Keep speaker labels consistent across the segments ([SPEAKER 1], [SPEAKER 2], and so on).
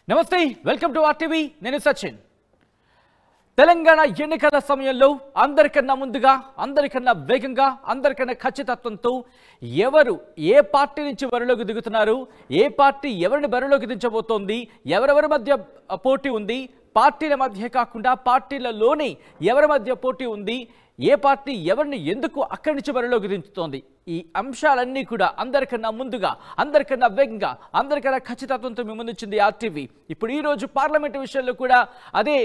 [SPEAKER 1] నమస్తే welcome to RTV నేను సచిన్ తెలంగాణ ఎన్నికల సమయంలో అందరికన్నా ముందుగా అందరికన్నా వేగంగా అందరికన్నా ఖచ్చితత్వంతో ఎవరు ఏ పార్టీ నుంచి బరిలోకి దిగుతున్నారు ఏ పార్టీ ఎవరిని బరిలోకి దించబోతోంది ఎవరెవరి మధ్య పోటీ ఉంది పార్టీల మధ్య కాకుండా పార్టీలలోనే ఎవరి మధ్య పోటీ ఉంది ఏ పార్టీ ఎవరిని ఎందుకు అక్కడి నుంచి బరిలోకి దించుతోంది ఈ అంశాలన్నీ కూడా అందరికన్నా ముందుగా అందరికన్నా వేగంగా అందరికన్నా ఖచ్చితత్వంతో మీ ముందుంచింది ఆర్టీవీ ఇప్పుడు ఈ రోజు పార్లమెంట్ విషయంలో కూడా అదే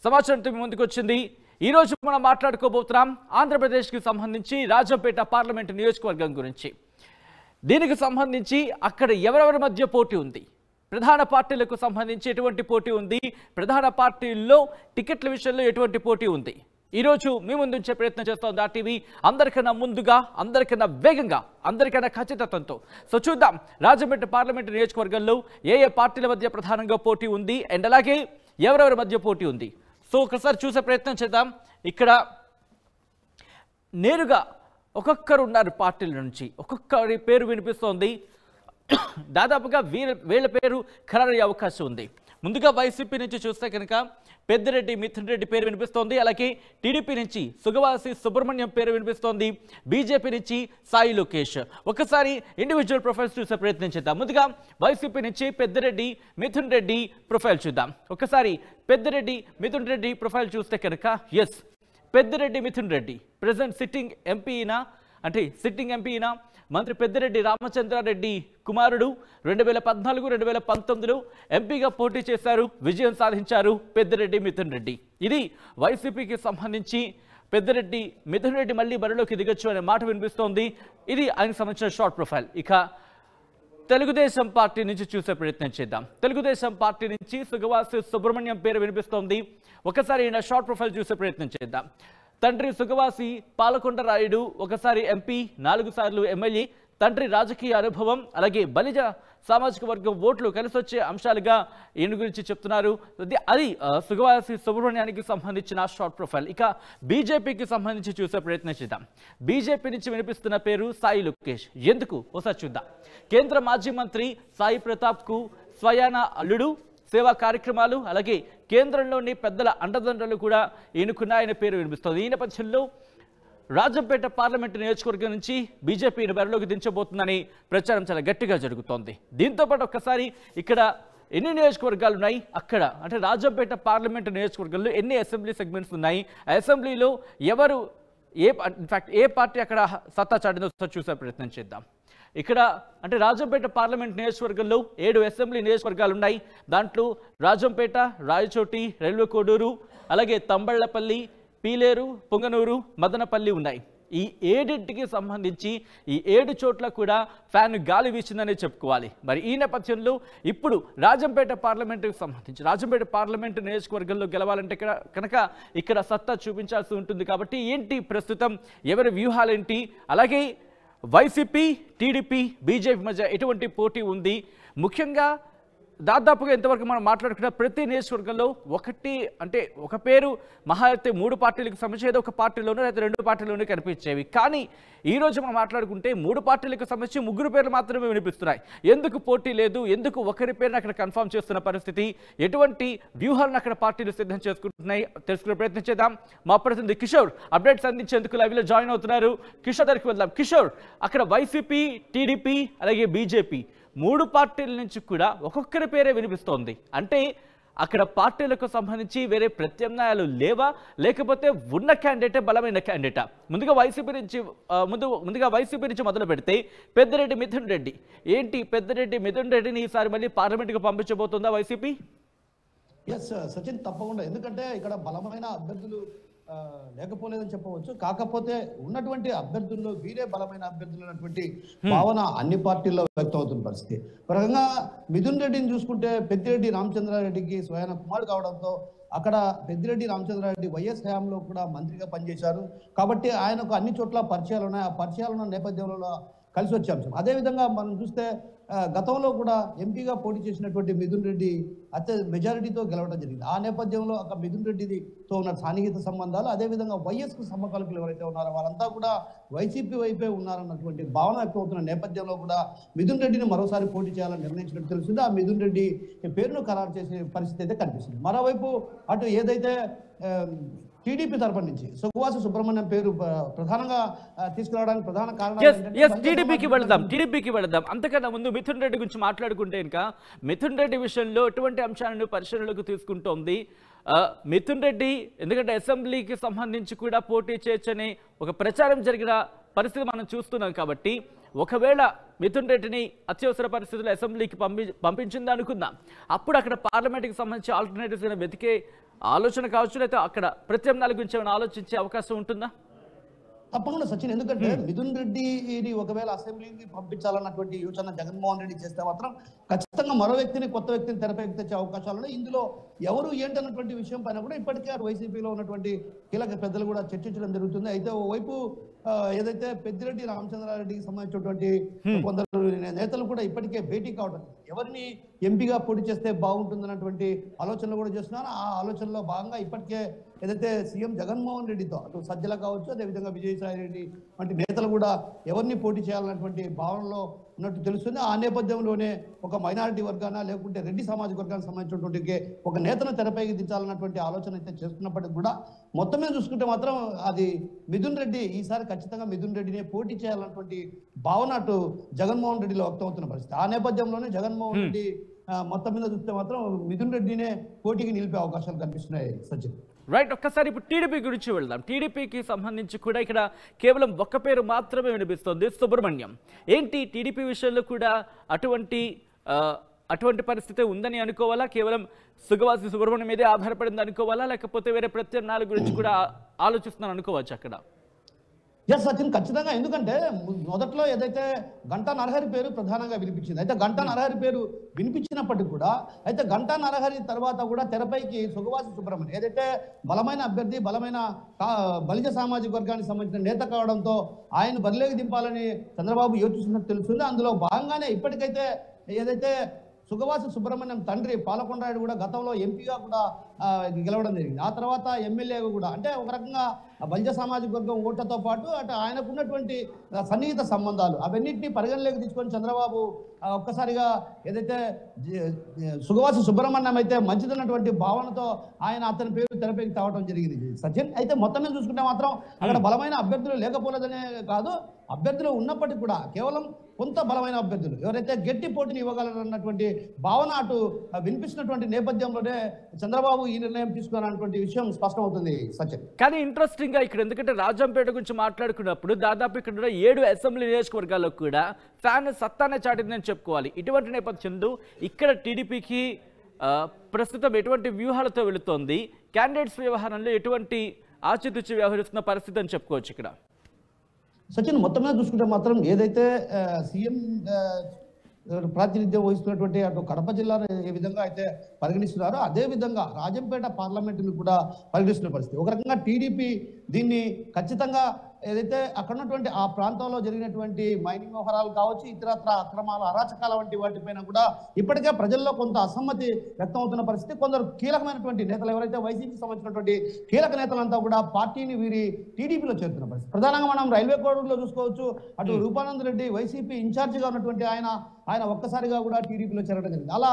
[SPEAKER 1] సమాచారంతో మీ ముందుకు వచ్చింది ఈ రోజు మనం మాట్లాడుకోబోతున్నాం ఆంధ్రప్రదేశ్కి సంబంధించి రాజంపేట పార్లమెంట్ నియోజకవర్గం గురించి దీనికి సంబంధించి అక్కడ ఎవరెవరి మధ్య పోటీ ఉంది ప్రధాన పార్టీలకు సంబంధించి ఎటువంటి పోటీ ఉంది ప్రధాన పార్టీల్లో టికెట్ల విషయంలో ఎటువంటి పోటీ ఉంది ఈ రోజు మీ ముందు ఉంచే ప్రయత్నం చేస్తోంది ఆర్టీవీ అందరికన్నా ముందుగా అందరికన్నా వేగంగా అందరికన్నా ఖచ్చితత్వంతో సో చూద్దాం రాజంపేట పార్లమెంట్ నియోజకవర్గంలో ఏ ఏ పార్టీల మధ్య ప్రధానంగా పోటీ ఉంది అండ్ అలాగే ఎవరెవరి మధ్య పోటీ ఉంది సో ఒకసారి చూసే ప్రయత్నం చేద్దాం ఇక్కడ నేరుగా ఒక్కొక్కరు ఉన్నారు పార్టీల నుంచి ఒక్కొక్కరి పేరు వినిపిస్తోంది దాదాపుగా వీళ్ళ పేరు ఖరారయ్యే అవకాశం ఉంది ముందుగా వైసీపీ నుంచి చూస్తే కనుక పెద్దిరెడ్డి మిథున్ రెడ్డి పేరు వినిపిస్తోంది అలాగే టీడీపీ నుంచి సుగవాసి సుబ్రహ్మణ్యం పేరు వినిపిస్తోంది బీజేపీ నుంచి సాయి లోకేష్ ఒకసారి ఇండివిజువల్ ప్రొఫైల్స్ చూసే ప్రయత్నం చేద్దాం ముందుగా వైసీపీ నుంచి పెద్దిరెడ్డి మిథున్ రెడ్డి ప్రొఫైల్ చూద్దాం ఒకసారి పెద్దిరెడ్డి మిథున్ రెడ్డి ప్రొఫైల్ చూస్తే కనుక ఎస్ పెద్దిరెడ్డి మిథున్ రెడ్డి ప్రెసెంట్ సిట్టింగ్ ఎంపీనా అంటే సిట్టింగ్ ఎంపీనా మంత్రి పెద్దిరెడ్డి రామచంద్రారెడ్డి కుమారుడు 2014-2019లో ఎంపీగా పోటీ చేశారు విజయం సాధించారు పెద్దిరెడ్డి మిథున్ రెడ్డి ఇది వైసీపీకి సంబంధించి పెద్దిరెడ్డి మిథున్ రెడ్డి మళ్ళీ బరిలోకి దిగొచ్చు అనే మాట వినిపిస్తోంది ఇది ఆయనకు సంబంధించిన షార్ట్ ప్రొఫైల్ ఇక తెలుగుదేశం పార్టీ నుంచి చూసే ప్రయత్నం చేద్దాం తెలుగుదేశం పార్టీ నుంచి సుగవాసి సుబ్రహ్మణ్యం పేరు వినిపిస్తోంది ఒకసారి ఈయన షార్ట్ ప్రొఫైల్ చూసే ప్రయత్నం చేద్దాం తండ్రి సుగవాసి పాలకొండరాయుడు ఒకసారి ఎంపీ 4 సార్లు ఎమ్మెల్యే తండ్రి రాజకీయ అనుభవం అలాగే బలిజ సామాజిక వర్గం ఓట్లు కలిసి వచ్చే అంశాలుగా ఈయన గురించి చెప్తున్నారు అది సుగవాసి సుబ్రహ్మణ్యానికి సంబంధించిన షార్ట్ ప్రొఫైల్ ఇక బీజేపీకి సంబంధించి చూసే ప్రయత్నం చేద్దాం బీజేపీ నుంచి వినిపిస్తున్న పేరు సాయి లోకేష్ ఎందుకు ఒకసారి చూద్దాం కేంద్ర మాజీ మంత్రి సాయి ప్రతాప్కు స్వయాన అల్లుడు సేవా కార్యక్రమాలు అలాగే కేంద్రంలోని పెద్దల అండదండలు కూడా ఈయనకున్నాయనే పేరు వినిపిస్తుంది ఈ నేపథ్యంలో రాజంపేట పార్లమెంటు నియోజకవర్గం నుంచి బీజేపీని బరిలోకి దించబోతుందని ప్రచారం చాలా గట్టిగా జరుగుతోంది దీంతోపాటు ఒక్కసారి ఇక్కడ ఎన్ని నియోజకవర్గాలు ఉన్నాయి అక్కడ అంటే రాజంపేట పార్లమెంటు నియోజకవర్గంలో ఎన్ని అసెంబ్లీ సెగ్మెంట్స్ ఉన్నాయి ఆ అసెంబ్లీలో ఎవరు ఇన్ఫాక్ట్ ఏ పార్టీ అక్కడ సత్తా చాటిందో చూసే ప్రయత్నం చేద్దాం ఇక్కడ అంటే రాజంపేట పార్లమెంట్ నియోజకవర్గంలో 7 అసెంబ్లీ నియోజకవర్గాలు ఉన్నాయి దాంట్లో రాజంపేట రాయచోటి రైల్వే కోడూరు అలాగే తంబళ్లపల్లి పీలేరు పొంగనూరు మదనపల్లి ఉన్నాయి ఈ 7టికి సంబంధించి ఈ 7 చోట్ల కూడా ఫ్యాన్ గాలి వీచిందని చెప్పుకోవాలి మరి ఈ నేపథ్యంలో ఇప్పుడు రాజంపేట పార్లమెంటుకు సంబంధించి రాజంపేట పార్లమెంటు నియోజకవర్గంలో గెలవాలంటే కనుక ఇక్కడ సత్తా చూపించాల్సి ఉంటుంది కాబట్టి ఏంటి ప్రస్తుతం ఎవరి వ్యూహాలేంటి అలాగే వైసీపీ టీడీపీ బీజేపీ మధ్య ఎటువంటి పోటీ ఉంది ముఖ్యంగా దాదాపుగా ఎంతవరకు మనం మాట్లాడుకున్న ప్రతి నియోజకవర్గంలో ఒక పేరు మహా అయితే 3 పార్టీలకు సంబంధించి ఏదో ఒక పార్టీలోనూ లేదా 2 పార్టీలోనూ కనిపించేవి కానీ ఈరోజు మనం మాట్లాడుకుంటే 3 పార్టీలకు సంబంధించి 3 పేర్లు మాత్రమే వినిపిస్తున్నాయి ఎందుకు పోటీ లేదు ఎందుకు ఒకరి పేరును అక్కడ కన్ఫర్మ్ చేస్తున్న పరిస్థితి ఎటువంటి వ్యూహాలను అక్కడ పార్టీలు సిద్ధం చేసుకుంటున్నాయి తెలుసుకునే ప్రయత్నం చేద్దాం మా ప్రతినిధి కిషోర్ అప్డేట్స్ అందించేందుకు లైవ్లో జాయిన్ అవుతున్నారు కిషోర్ దగ్గరికి వెళ్దాం కిషోర్ అక్కడ వైసీపీ టీడీపీ అలాగే బీజేపీ 3 పార్టీల నుంచి కూడా ఒక్కొక్కరి పేరే వినిపిస్తోంది అంటే అక్కడ పార్టీలకు సంబంధించి వేరే ప్రత్యామ్నాయాలు లేవా లేకపోతే ఉన్న క్యాండిడేటే బలమైన క్యాండిడేటా ముందుగా వైసీపీ నుంచి మొదలు పెడితే పెద్దిరెడ్డి మిథున్ రెడ్డి ఏంటి పెద్దిరెడ్డి మిథున్ రెడ్డిని ఈసారి మళ్ళీ పార్లమెంట్కి పంపించబోతుందా వైసీపీ
[SPEAKER 2] ఎస్ సచిన్ తప్పకుండా ఎందుకంటే ఇక్కడ బలమైన అభ్యర్థులు లేకపోలేదని చెప్పవచ్చు కాకపోతే ఉన్నటువంటి అభ్యర్థుల్లో వీరే బలమైన అభ్యర్థులు అన్నటువంటి భావన అన్ని పార్టీల్లో వ్యక్తం అవుతున్న పరిస్థితి పరంగా మిథున్ రెడ్డిని చూసుకుంటే పెద్దిరెడ్డి రామచంద్రారెడ్డికి స్వయాన కుమారుడు కావడంతో అక్కడ పెద్దిరెడ్డి రామచంద్రారెడ్డి వైఎస్ హయాంలో కూడా మంత్రిగా పనిచేశారు కాబట్టి ఆయనకు అన్ని చోట్ల పరిచయాలు ఉన్నాయి ఆ పరిచయాలు ఉన్న నేపథ్యంలో కలిసి వచ్చే అంశం అదేవిధంగా మనం చూస్తే గతంలో కూడా ఎంపీగా పోటీ చేసినటువంటి మిథున్ రెడ్డి మెజారిటీతో గెలవడం జరిగింది. ఆ నేపథ్యంలో ఒక మిథున్ రెడ్డితో ఉన్న సాన్నిహిత సంబంధాలు, అదేవిధంగా వైఎస్కు సమకాలికులు ఎవరైతే ఉన్నారో వారంతా కూడా వైసీపీ వైపే ఉన్నారన్నటువంటి భావన వ్యక్తమవుతున్న నేపథ్యంలో కూడా మిథున్ రెడ్డిని మరోసారి పోటీ చేయాలని నిర్ణయించినట్టు తెలుస్తుంది. ఆ మిథున్ రెడ్డి పేరును ఖరారు చేసే పరిస్థితి అయితే కనిపిస్తుంది. మరోవైపు అటు ఏదైతే టీడీపీ తరపు నుంచి సుఖవాస సుబ్రహ్మణ్యం పేరు ప్రధానంగా తీసుకురావడానికి ప్రధాన కారణం
[SPEAKER 1] టీడీపీకి వెళదాం. అంతకన్నా ముందు మిథున్ రెడ్డి గురించి మాట్లాడుకుంటే ఇంకా మిథున్ రెడ్డి విషయంలో ఎటువంటి అంశాలను పరిశీలనలోకి తీసుకుంటోంది మిథున్ రెడ్డి? ఎందుకంటే అసెంబ్లీకి సంబంధించి కూడా పోటీ చేయొచ్చని ఒక ప్రచారం జరిగిన పరిస్థితి మనం చూస్తున్నాం. కాబట్టి ఒకవేళ మిథున్ రెడ్డిని అత్యవసర పరిస్థితుల్లో అసెంబ్లీకి పంపించింది అనుకుందాం, అప్పుడు అక్కడ పార్లమెంట్కి సంబంధించి ఆల్టర్నేటివ్స్ వెతికే ఆలోచన కావచ్చు, లేకపోతే అక్కడ ప్రత్యామ్నాయాల గురించి ఏమైనా ఆలోచించే అవకాశం ఉంటుందా?
[SPEAKER 2] తప్పకుండా సచిన్, ఎందుకంటే మిథున్ రెడ్డిని ఒకవేళ అసెంబ్లీకి పంపించాలన్నటువంటి యోచన జగన్మోహన్ రెడ్డి చేస్తే మాత్రం ఖచ్చితంగా మరో వ్యక్తిని, కొత్త వ్యక్తిని తెరపైకి తెచ్చే అవకాశాలు ఇందులో ఎవరు ఏంటన్నటువంటి విషయం పైన కూడా ఇప్పటికే వైసీపీలో ఉన్నటువంటి కీలక పెద్దలు కూడా చర్చించడం జరుగుతుంది. అయితే ఓవైపు ఏదైతే పెద్దిరెడ్డి రామచంద్రారెడ్డికి సంబంధించినటువంటి కొందరు నేతలు కూడా ఇప్పటికే భేటీ కావడం, ఎవరిని ఎంపీగా పోటీ చేస్తే బాగుంటుందన్నటువంటి ఆలోచనలు కూడా చేస్తున్నారు. ఆ ఆలోచనలో భాగంగా ఇప్పటికే ఏదైతే సీఎం జగన్మోహన్ రెడ్డితో అటు సజ్జల కావచ్చు, అదేవిధంగా విజయసాయి రెడ్డి వంటి నేతలు కూడా ఎవరిని పోటీ చేయాలన్నటువంటి భావనలో ఉన్నట్టు తెలుస్తుంది. ఆ నేపథ్యంలోనే ఒక మైనారిటీ వర్గాన లేకుంటే రెడ్డి సామాజిక వర్గానికి సంబంధించినటువంటి ఒక నేతను తెరపైకి దించాలన్నటువంటి ఆలోచన అయితే చేస్తున్నప్పటికీ కూడా మొత్తం మీద చూసుకుంటే మాత్రం అది మిథున్ రెడ్డి ఈసారి ఖచ్చితంగా మిథున్ రెడ్డిని పోటీ చేయాలన్నటువంటి భావన అటు జగన్మోహన్ రెడ్డిలో వ్యక్తమవుతున్న పరిస్థితి. ఆ నేపథ్యంలోనే జగన్మోహన్ రెడ్డి మొత్తం మీద చూస్తే మాత్రం మిథున్ రెడ్డినే పోటీకి నిలిపే అవకాశాలు కనిపిస్తున్నాయి సచిన్.
[SPEAKER 1] రైట్, ఒక్కసారి ఇప్పుడు టీడీపీ గురించి వెళ్దాం. టీడీపీకి సంబంధించి కూడా ఇక్కడ కేవలం ఒక్క పేరు మాత్రమే వినిపిస్తుంది, సుబ్రహ్మణ్యం. ఏంటి టీడీపీ విషయంలో కూడా అటువంటి పరిస్థితి ఉందని అనుకోవాలా? కేవలం సుగవాసి సుబ్రహ్మణ్యం మీదే ఆధారపడింది అనుకోవాలా, లేకపోతే వేరే ప్రత్యామ్నాయాల గురించి కూడా ఆలోచిస్తున్నాను అనుకోవచ్చు అక్కడ?
[SPEAKER 2] ఎస్ సచిన్, ఖచ్చితంగా. ఎందుకంటే మొదట్లో ఏదైతే గంటా నరహరి పేరు ప్రధానంగా వినిపించింది, అయితే గంటా నరహరి పేరు వినిపించినప్పటికీ కూడా అయితే గంటా నరహరి తర్వాత కూడా తెరపైకి సుగవాసి సుబ్రహ్మణ్యం ఏదైతే బలమైన అభ్యర్థి, బలమైన బలిజ సామాజిక వర్గానికి సంబంధించిన నేత కావడంతో ఆయన బరిలోకి దింపాలని చంద్రబాబు యోచిస్తున్నట్టు తెలుస్తుంది. అందులో భాగంగానే ఇప్పటికైతే ఏదైతే సుగవాసి సుబ్రహ్మణ్యం తండ్రి పాలకొండరాయుడు కూడా గతంలో ఎంపీగా కూడా గెలవడం జరిగింది. ఆ తర్వాత ఎమ్మెల్యేగా కూడా, అంటే ఒక రకంగా బలిజ సామాజిక వర్గం ఓట్లతో పాటు అటు ఆయనకున్నటువంటి సన్నిహిత సంబంధాలు అవన్నింటినీ పరిగణలోకి తీసుకొని చంద్రబాబు ఒక్కసారిగా ఏదైతే సుగవాసి సుబ్రహ్మణ్యం అయితే మంచిదన్నటువంటి భావనతో ఆయన అతని పేరు తెరపైకి తేవడం జరిగింది సచిన్. అయితే మొత్తం మీద చూసుకుంటే మాత్రం అక్కడ బలమైన అభ్యర్థులు లేకపోలేదనే కాదు, అభ్యర్థులు ఉన్నప్పటికీ కూడా కేవలం కొంత బలమైన అభ్యర్థులు ఎవరైతే గట్టి పోటీని ఇవ్వగలరన్నటువంటి భావన అటు వినిపిస్తున్నటువంటి నేపథ్యంలోనే చంద్రబాబు ఈ నిర్ణయం తీసుకున్నటువంటి విషయం స్పష్టమవుతుంది సచిన్.
[SPEAKER 1] కానీ ఇంట్రెస్టింగ్ గా ఇక్కడ ఎందుకంటే రాజంపేట గురించి మాట్లాడుకున్నప్పుడు దాదాపు ఇక్కడ 7 అసెంబ్లీ నియోజకవర్గాల్లో కూడా ఫ్యాన్ సత్తానే చాటిందని చెప్పుకోవాలి. ఇటువంటి నేపథ్యంలో ఇక్కడ టీడీపీకి ప్రస్తుతం ఎటువంటి వ్యూహాలతో వెళుతోంది, క్యాండిడేట్స్ వ్యవహారంలో ఎటువంటి ఆచితూచి వ్యవహరిస్తున్న పరిస్థితి అని చెప్పుకోవచ్చు ఇక్కడ
[SPEAKER 2] సచిన్. మొత్తం మీద చూసుకుంటే మాత్రం ఏదైతే సీఎం ప్రాతినిధ్యం వహిస్తున్నటువంటి అటు కడప జిల్లాను ఏ విధంగా అయితే పరిగణిస్తున్నారో అదే విధంగా రాజంపేట పార్లమెంటును కూడా పరిగణిస్తున్న పరిస్థితి. ఒక రకంగా టీడీపీ దీన్ని ఖచ్చితంగా ఏదైతే అక్కడ ఉన్నటువంటి ఆ ప్రాంతంలో జరిగినటువంటి మైనింగ్ వ్యవహారాలు కావచ్చు, ఇతరత్ర అక్రమాలు, అరాచకాల వంటి వాటిపైన కూడా ఇప్పటికే ప్రజల్లో కొంత అసమ్మతి వ్యక్తమవుతున్న పరిస్థితి. కొందరు కీలకమైనటువంటి నేతలు ఎవరైతే వైసీపీకి సంబంధించినటువంటి కీలక నేతలంతా కూడా పార్టీని వీరి టీడీపీలో చేరుతున్న పరిస్థితి. ప్రధానంగా మనం రైల్వే కోడూరులో చూసుకోవచ్చు, అటు రూపానంద్ రెడ్డి వైసీపీ ఇన్ఛార్జిగా ఉన్నటువంటి ఆయన ఒక్కసారిగా కూడా టీడీపీలో చేరడం జరిగింది. అలా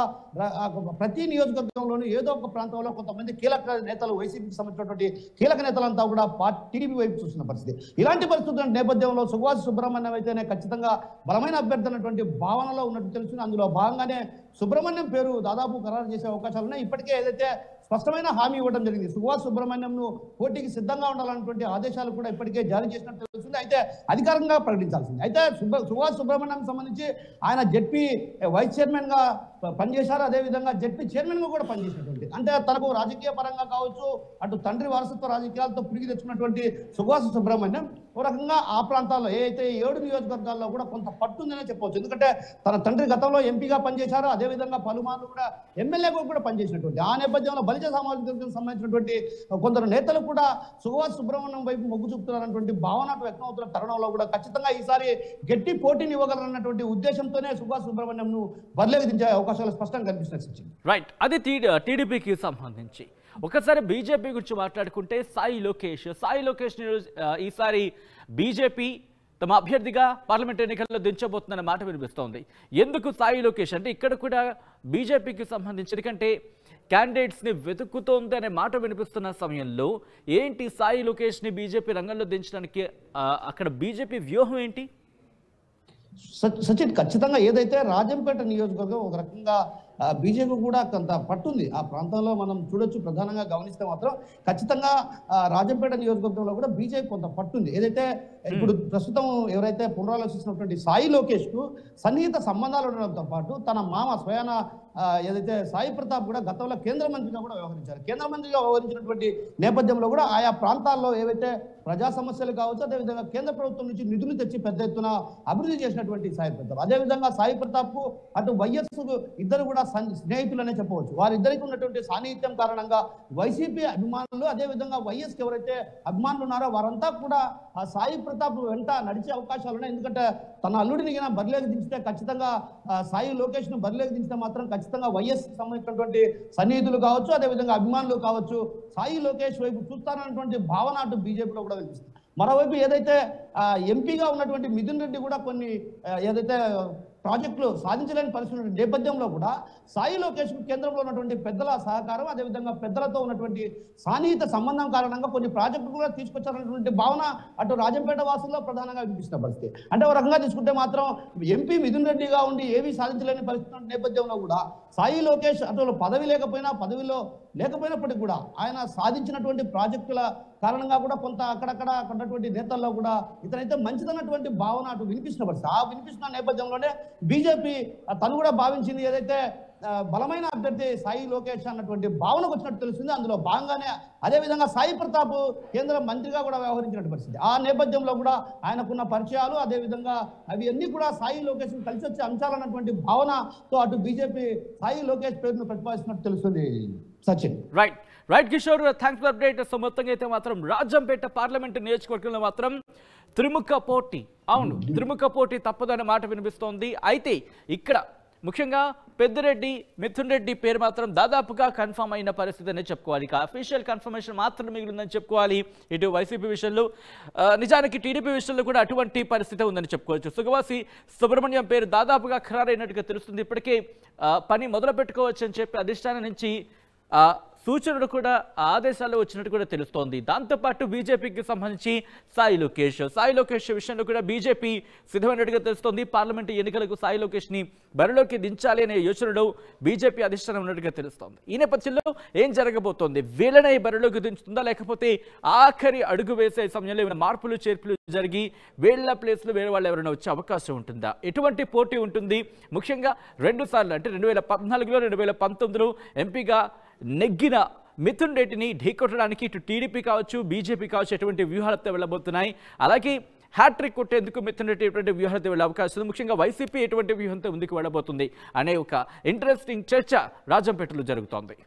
[SPEAKER 2] ప్రతి నియోజకవర్గంలోనూ ఏదో ఒక ప్రాంతంలో కొంతమంది కీలక నేతలు వైసీపీకి సంబంధించినటువంటి కీలక నేతలంతా కూడా టీడీపీ వైపు చూస్తున్న పరిస్థితి. ఇలాంటి పరిస్థితుల నేపథ్యంలో సుగవాసి సుబ్రహ్మణ్యం అయితేనే ఖచ్చితంగా బలమైన అభ్యర్థి అన్నటువంటి భావనలో ఉన్నట్టు తెలుస్తుంది. అందులో భాగంగానే సుబ్రహ్మణ్యం పేరు దాదాపు ఖరారు చేసే అవకాశాలు ఉన్నాయి. ఇప్పటికే ఏదైతే స్పష్టమైన హామీ ఇవ్వడం జరిగింది, సుగవాసి సుబ్రహ్మణ్యంను పోటీకి సిద్ధంగా ఉండాలన్నటువంటి ఆదేశాలు కూడా ఇప్పటికే జారీ చేసినట్టు తెలుస్తుంది. అయితే అధికారికంగా ప్రకటించాల్సింది. అయితే సుగవాసి సుబ్రహ్మణ్యం సంబంధించి ఆయన జెడ్పీ వైస్ చైర్మన్ గా పనిచేశారు, అదేవిధంగా జెడ్పీ చైర్మన్ గా కూడా పనిచేసినటువంటి, అంటే తనకు రాజకీయ పరంగా కావచ్చు అటు తండ్రి వారసత్వ రాజకీయాలతో పురిగి తెచ్చుకున్నటువంటి సుగవాసి సుబ్రహ్మణ్యం ఒక రకంగా ఆ ప్రాంతాల్లో ఏదైతే 7 నియోజకవర్గాల్లో కూడా కొంత పట్టుందనే చెప్పవచ్చు. ఎందుకంటే తన తండ్రి గతంలో ఎంపీగా పనిచేశారు, అదేవిధంగా పలుమార్లు కూడా ఎమ్మెల్యేగా కూడా పనిచేసినటువంటి ఆ నేపథ్యంలో బలిజ సామాజిక వర్గానికి సంబంధించినటువంటి కొందరు నేతలు కూడా సుగవాసి సుబ్రహ్మణ్యం వైపు మొగ్గు చూపుతున్నారన్నటువంటి భావన వ్యక్తం అవుతున్న తరుణంలో కూడా ఖచ్చితంగా ఈసారి గట్టి పోటీని ఇవ్వగలరన్నటువంటి ఉద్దేశంతోనే సుభాష్ సుబ్రహ్మణ్యంను బరిలోకి దించే అవకాశాలు స్పష్టంగా కనిపిస్తున్నాయి సచిన్.
[SPEAKER 1] రైట్, అది టీడీపీకి సంబంధించి. ఒకసారి బీజేపీ గురించి మాట్లాడుకుంటే సాయి లోకేష్ ఈసారి బీజేపీ తమ అభ్యర్థిగా పార్లమెంట్ ఎన్నికల్లో దించబోతుందన్న మాట వినిపిస్తోంది. ఎందుకు సాయి లోకేష్ అంటే ఇక్కడ కూడా బీజేపీకి సంబంధించి, ఎందుకంటే క్యాండిడేట్స్ని వెతుకుతోంది అనే మాట వినిపిస్తున్న సమయంలో ఏంటి సాయి లోకేష్ని బీజేపీ రంగంలో దించడానికి అక్కడ బీజేపీ వ్యూహం ఏంటి?
[SPEAKER 2] సచిన్, ఖచ్చితంగా ఏదైతే రాజంపేట నియోజకవర్గం ఒక రకంగా బీజేపీ కూడా కొంత పట్టుంది. ఆ ప్రాంతంలో మనం చూడొచ్చు, ప్రధానంగా గమనిస్తే మాత్రం ఖచ్చితంగా రాజంపేట నియోజకవర్గంలో కూడా బీజేపీ కొంత పట్టుంది. ఏదైతే ఇప్పుడు ప్రస్తుతం ఎవరైతే పునరాలోచిస్తున్నటువంటి సాయి లోకేష్ కు సన్నిహిత సంబంధాలు ఉండడంతో పాటు తన మామ స్వయాన ఏదైతే సాయి ప్రతాప్ కూడా గతంలో కేంద్ర మంత్రిగా కూడా వ్యవహరించారు. కేంద్ర మంత్రిగా వ్యవహరించినటువంటి నేపథ్యంలో కూడా ఆయా ప్రాంతాల్లో ఏవైతే ప్రజా సమస్యలు కావచ్చు, అదేవిధంగా కేంద్ర ప్రభుత్వం నుంచి నిధులు తెచ్చి పెద్ద ఎత్తున అభివృద్ధి చేసినటువంటి సాయి ప్రతాప్. అదేవిధంగా సాయి ప్రతాప్ కు అటు వైఎస్ ఇద్దరు కూడా స్నేహితులనే చెప్పవచ్చు. వారిద్దరికి ఉన్నటువంటి సాన్నిహిత్యం కారణంగా వైసీపీ అభిమానులు, అదేవిధంగా వైఎస్ ఎవరైతే అభిమానులు ఉన్నారో వారంతా కూడా ఆ సాయి ప్రతాప్ వెంట నడిచే అవకాశాలు ఉన్నాయి. ఎందుకంటే తన అల్లుడిని బరిలోకి దించితే ఖచ్చితంగా సాయి లోకేష్ ను బరిలోకి దించితే మాత్రం ఖచ్చితంగా వైఎస్ సంబంధించినటువంటి సన్నిహితులు కావచ్చు, అదేవిధంగా అభిమానులు కావచ్చు సాయి లోకేష్ వైపు చూస్తారన్నటువంటి భావన అటు బీజేపీలో కూడా కనిపిస్తుంది. మరోవైపు ఏదైతే ఎంపీగా ఉన్నటువంటి మిథున్ రెడ్డి కూడా కొన్ని ఏదైతే ప్రాజెక్టులు సాధించలేని పరిస్థితుల నేపథ్యంలో కూడా సాయి లోకేష్ కేంద్రంలో ఉన్నటువంటి పెద్దల సహకారం, అదేవిధంగా పెద్దలతో ఉన్నటువంటి సాన్నిహిత సంబంధం కారణంగా కొన్ని ప్రాజెక్టులు కూడా తీసుకొచ్చారన్నటువంటి భావన అటు రాజంపేట వాసుల్లో ప్రధానంగా వినిపిస్తున్న పరిస్థితి. అంటే ఒక రకంగా తీసుకుంటే మాత్రం ఎంపీ మిథున్ రెడ్డిగా ఉండి ఏవి సాధించలేని పరిస్థితుల నేపథ్యంలో కూడా సాయి లోకేష్ అటు పదవి పదవిలో లేకపోయినప్పటికీ కూడా ఆయన సాధించినటువంటి ప్రాజెక్టుల కారణంగా కూడా కొంత అక్కడక్కడ ఉన్నటువంటి నేతల్లో కూడా ఇతనైతే మంచిదన్నటువంటి భావన అటు వినిపిస్తున్న పరిస్థితి. ఆ వినిపిస్తున్న నేపథ్యంలోనే బీజేపీ తను కూడా భావించింది ఏదైతే బలమైన అభ్యర్థి సాయి లోకేష్ అన్నటువంటి భావనకు వచ్చినట్టు తెలుస్తుంది. అందులో భాగంగానే అదేవిధంగా సాయి ప్రతాప్ కేంద్ర మంత్రిగా కూడా వ్యవహరించినట్టు పరిస్థితి. ఆ నేపథ్యంలో కూడా ఆయనకున్న పరిచయాలు, అదేవిధంగా అవి అన్ని కూడా సాయి లోకేష్ కలిసి వచ్చే అంశాలన్నటువంటి భావనతో అటు బీజేపీ సాయి లోకేష్ పేరును ప్రతిపాదిస్తున్నట్టు తెలుస్తుంది Sachin.
[SPEAKER 1] Right Kishore, thanks for update. So మొత్తంగా అయితే మాత్రం రాజంపేట పార్లమెంటు నియోజకవర్గంలో మాత్రం త్రిముఖ పోటీ, అవును త్రిముఖ పోటీ తప్పదనే మాట వినిపిస్తోంది. అయితే ఇక్కడ ముఖ్యంగా పెద్దిరెడ్డి మిథున్ రెడ్డి పేరు మాత్రం దాదాపుగా కన్ఫర్మ్ అయిన పరిస్థితి అనే చెప్పుకోవాలి. ఇక అఫీషియల్ కన్ఫర్మేషన్ మాత్రం మిగిలిందని చెప్పుకోవాలి. ఇటు వైసీపీ విషయంలో, నిజానికి టీడీపీ విషయంలో కూడా అటువంటి పరిస్థితి ఉందని చెప్పుకోవచ్చు. సుగవాసి సుబ్రహ్మణ్యం పేరు దాదాపుగా ఖరారైనట్టుగా తెలుస్తుంది. ఇప్పటికే పని మొదలు పెట్టుకోవచ్చు అని చెప్పి అధిష్టానం నుంచి సూచనలు కూడా ఆదేశాలు వచ్చినట్టు కూడా తెలుస్తోంది. దాంతోపాటు బీజేపీకి సంబంధించి సాయి లోకేష్ విషయంలో కూడా బీజేపీ సిద్ధమైనట్టుగా తెలుస్తోంది. పార్లమెంటు ఎన్నికలకు సాయి లోకేష్ని బరిలోకి దించాలి అనే యోచనలో బీజేపీ అధిష్టానం ఉన్నట్టుగా తెలుస్తోంది. ఈ నేపథ్యంలో ఏం జరగబోతోంది? వీళ్ళనే బరిలోకి దించుతుందా, లేకపోతే ఆఖరి అడుగు వేసే సమయంలో ఏమైనా మార్పులు చేర్పులు జరిగి వీళ్ళ ప్లేస్లో వేరే వాళ్ళు ఎవరైనా వచ్చే అవకాశం ఉంటుందా? ఎటువంటి పోటీ ఉంటుంది? ముఖ్యంగా 2 సార్లు అంటే 2014లో 2019లో ఎంపీగా నెగ్గిన మిథున్ రెడ్డిని ఢీకొట్టడానికి ఇటు టీడీపీ కావచ్చు, బీజేపీ కావచ్చు ఎటువంటి వ్యూహాలతో వెళ్ళబోతున్నాయి. అలాగే హ్యాట్రిక్ కొట్టేందుకు మిథున్ రెడ్డి ఎటువంటి వ్యూహాలతో వెళ్ళే అవకాశం ఉంది. ముఖ్యంగా వైసీపీ ఎటువంటి వ్యూహంతో ముందుకు వెళ్ళబోతుంది అనే ఒక ఇంట్రెస్టింగ్ చర్చ రాజంపేటలో జరుగుతోంది.